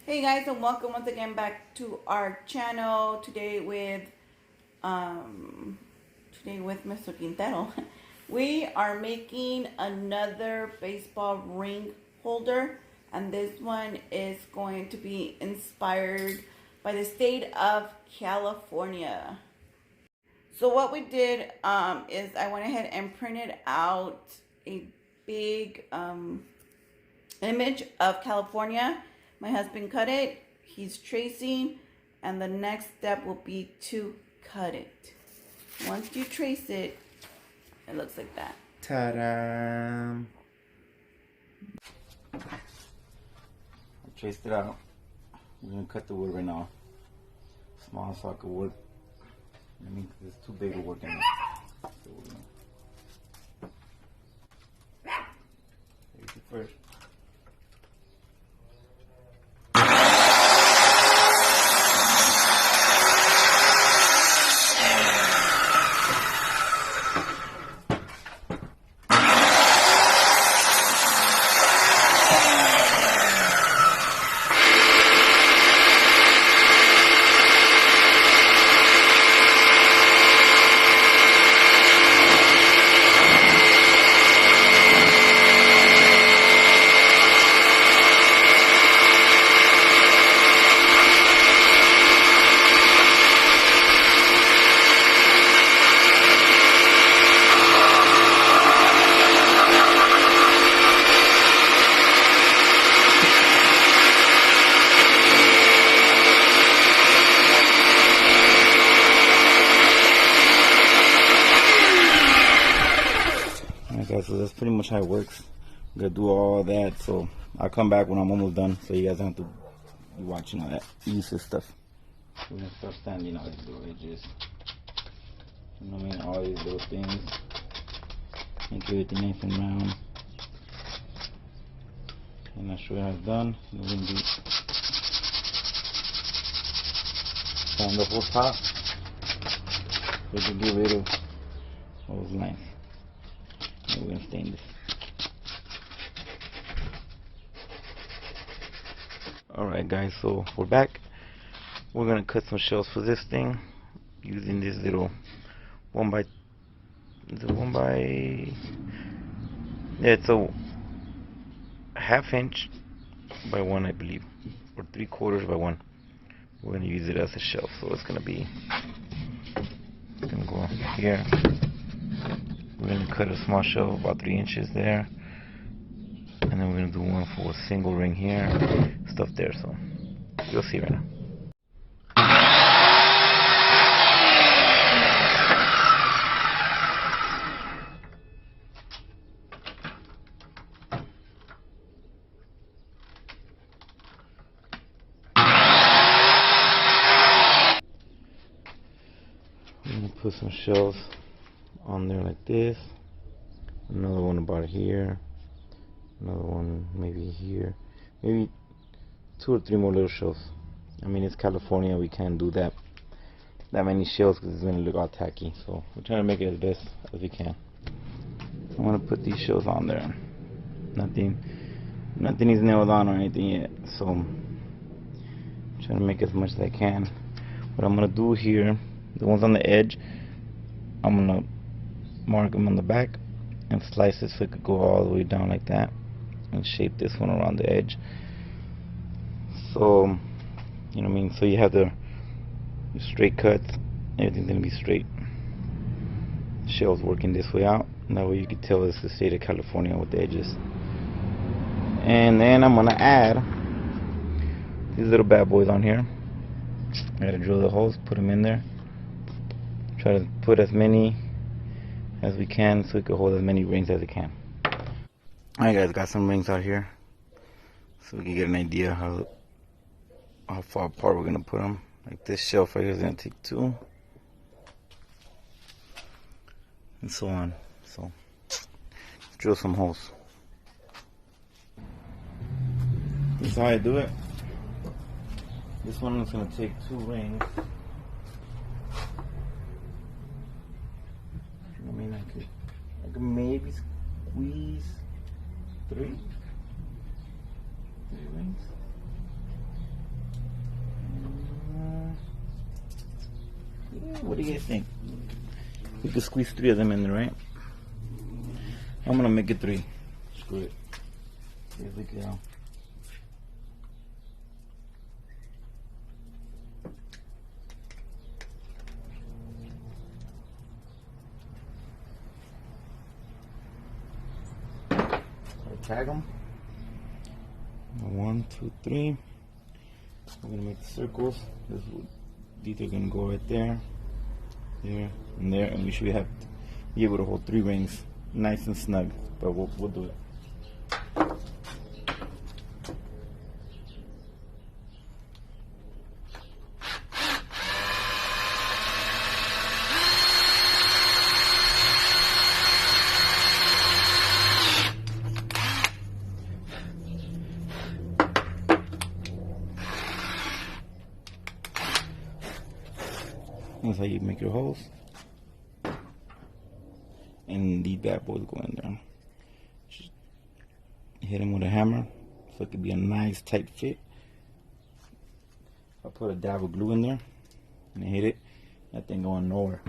Hey guys, and welcome once again back to our channel. Today with Mr. Quintero. We are making another baseball ring holder, and this one is going to be inspired by the state of California. So what we did is I went ahead and printed out a big image of California. My husband cut it, he's tracing, and the next step will be to cut it. Once you trace it, it looks like that. Ta-da! I traced it out. We're gonna cut the wood right now. Small socket wood. I mean, it's too big to work in. So we're gonna trace it first. So that's pretty much how it works. I'm gonna do all that, so I'll come back when I'm almost done, so you guys don't have to be watching all that useless stuff. We're gonna start standing all these little edges. You know what I mean? All these little things. Make everything nice and round. And I'll show you how it's done. We're gonna do stand the whole top. So to get rid of those lines. We're going to stain this. Alright guys, so we're back. We're going to cut some shells for this thing using this little 1x, it's a 1/2 inch by 1, I believe, or 3/4 by 1. We're going to use it as a shelf, so it's going to go here. We're going to cut a small shelf about 3 inches there, and then we're going to do one for a single ring here, stuff there, so you'll see right now. I'm going to put some shells on there like this, another one about here, another one maybe here, maybe 2 or 3 more little shells. I mean, it's California, we can't do that many shells because it's going to look all tacky, so we're trying to make it as best as we can. I'm going to put these shells on there. Nothing is nailed on or anything yet, so I'm trying to make as much as I can. What I'm going to do here, the ones on the edge, I'm going to mark them on the back and slice it so it could go all the way down like that, and shape this one around the edge, so you know what I mean, so you have the straight cuts, everything's gonna be straight. Shells working this way out, and that way you can tell it's the state of California with the edges. And then I'm gonna add these little bad boys on here. I gotta drill the holes, put them in there, try to put as many as we can so we can hold as many rings as we can. Alright guys, got some rings out here so we can get an idea how far apart we're going to put them. Like this shelf right here is going to take 2, and so on. So let's drill some holes. This is how I do it. This one is going to take 2 rings. I mean, I could maybe squeeze 3 rings. We could squeeze 3 of them in there, right? I'm gonna make it 3. Screw it. See if we can. Tag them. 1, 2, 3. We're gonna make the circles. These are gonna go right there, there, and there, and we should be able to hold 3 rings, nice and snug. But we'll do it. That's how you make your holes. And these bad boys go in there. Just hit them with a hammer so it could be a nice tight fit. I put a dab of glue in there and hit it. That thing going nowhere.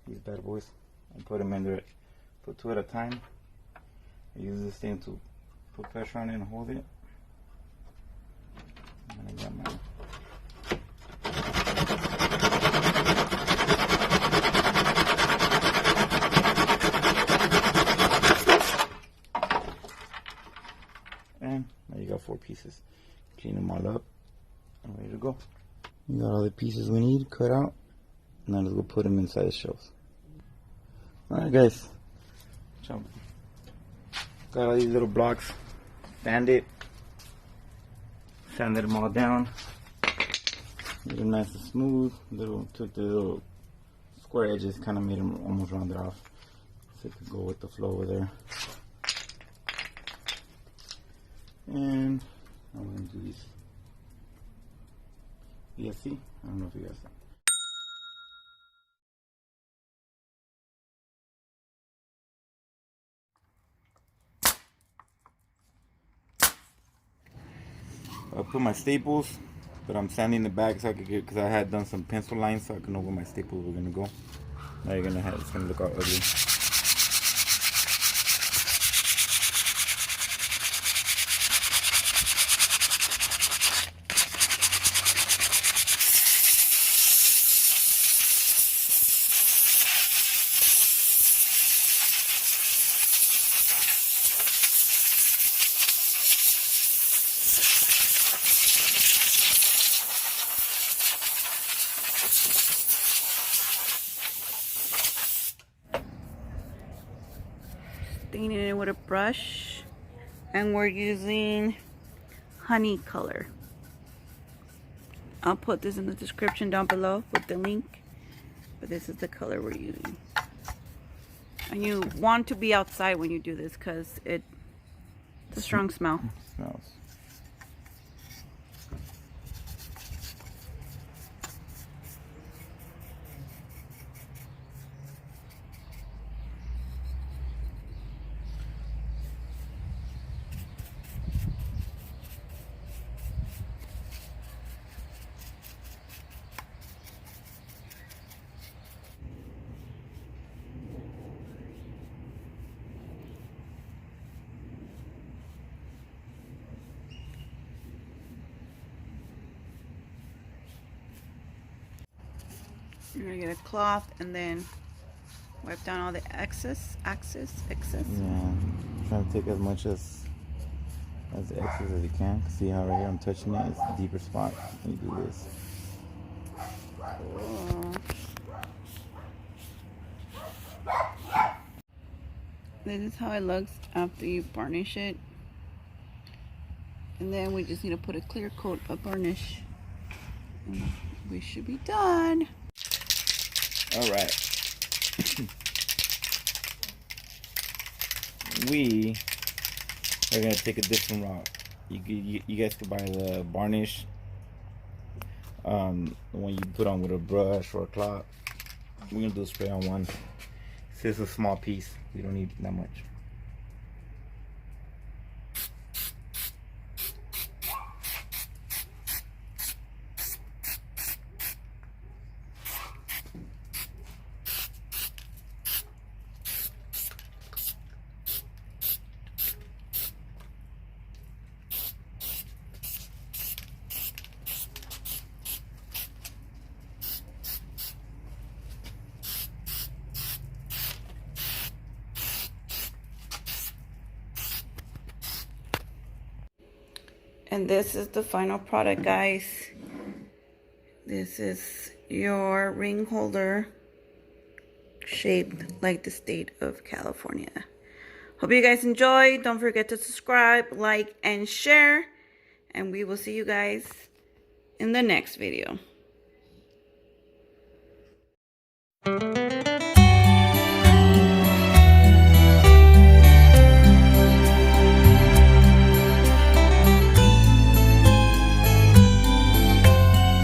These bad boys, I put them in there, put 2 at a time. I use this thing to put pressure on it and hold it. And I got mine. And now you got 4 pieces. Clean them all up and ready to go. You got all the pieces we need cut out. Now let's go put them inside the shelves. Alright guys, got all these little blocks, sanded them all down, made them nice and smooth. Took the little square edges, kind of made them almost rounded off so it could go with the flow over there. And I'm going to do these. You guys see? I don't know if you guys see. I put my staples, but I'm sanding the back so I could get, because I had done some pencil lines so I can know where my staples were gonna go. Now you're gonna have, it's gonna look all ugly. Staining it with a brush, and we're using honey color. I'll put this in the description down below with the link, but this is the color we're using. And you want to be outside when you do this because it's a strong smell. It smells. You're gonna get a cloth and then wipe down all the excess. Yeah, trying to take as much as the excess as you can. See how right here I'm touching it? It's a deeper spot. You do this. Cool. This is how it looks after you varnish it. And then we just need to put a clear coat of varnish. And we should be done. All right. We are gonna take a different route. You guys could buy the varnish, the one you put on with a brush or a cloth. We're gonna do a spray on one. This is a small piece. We don't need that much. And this is the final product, guys. This is your ring holder shaped like the state of California. Hope you guys enjoyed. Don't forget to subscribe, like, and share. And we will see you guys in the next video.